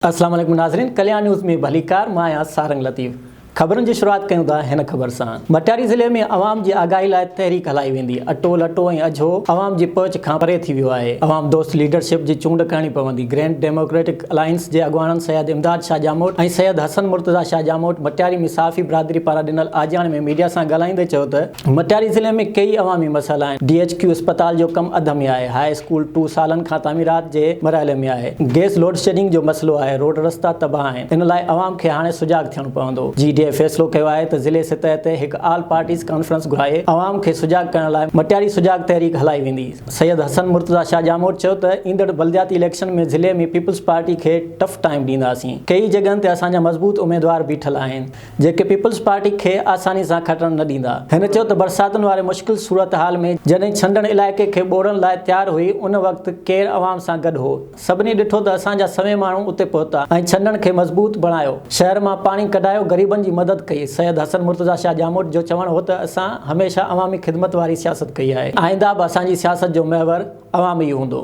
अस्सलाम वालेकुम नाज़रीन, कल्याण न्यूज़ में भलीकार मां आहियां सारंग लतीफ़। ख़बरुनि जी शुरुआत कयूं था हिन ख़बर सां। मटियारी ज़िले में अवाम जी आगाही लाइ तहरीक हलाई वेंदी। अटो लटो ऐं अझो अवाम जी पहुच खां परे थी वियो आहे। अवाम दोस्त लीडरशिप जी चूंड करणी पवंदी। ग्रैंड डेमोक्रेटिक अलायंस जे अॻुवाणनि सैयद इमदाद शाह जामोट ऐं सैयद हसन मुर्तज़ा शाह जामोट मटियारी में साफ़ी बिरादरी पारां ॾिनल आजियाण में मीडिया सां ॻाल्हाईंदे चयो त मटियारी ज़िले में कई अवामी मसइला आहिनि। DHQ अस्पताल जो कमु अध में आहे। हाई स्कूल 2 सालनि खां तामीरात जे मरहले में आहे। गैस लोड शेडिंग जो मसइलो आहे। रोड रस्ता तबाह आहिनि। इन लाइ अवाम खे हाणे सुजाग थियणो पवंदो। GDA फ़ैसिलो कयो आहे त ज़िले सतह ते हिकु ऑल पार्टीज़ कॉन्फ्रेंस घुराए अवाम खे सुजाग करण लाइ मटियारी सुजाग तहरीक हलाई वेंदी। सैयद हसन मुर्तज़ा शाह जामोट चयो त ईंदड़ बलदियाती इलेक्शन में ज़िले में पीपल्स पार्टी खे टफ टाइम ॾींदासीं। कई जॻहनि ते असांजा मज़बूत उमेदवार बीठल आहिनि जेके पीपल्स पार्टी खे आसानी सां खटण न ॾींदा। हिन चयो त बरसातुनि वारे मुश्किल सूरत हाल में जॾहिं छंडण इलाइक़े खे ॿोड़ण लाइ तयारु हुई उन वक़्तु केरु अवाम सां गॾु हो। सभिनी ॾिठो त असांजा सवे माण्हू उते पहुता ऐं छंडण खे मज़बूत बणायो। शहर मां पाणी कढायो, ग़रीबनि जी मदद कई। सैयद हसन मुर्तज़ा शाह जामोट जो चवणु हो त असां हमेशह अवामी ख़िदमत वारी सियासत कई आहे। आईंदा बि असांजी सियासत जो महवर अवामी हूंदो।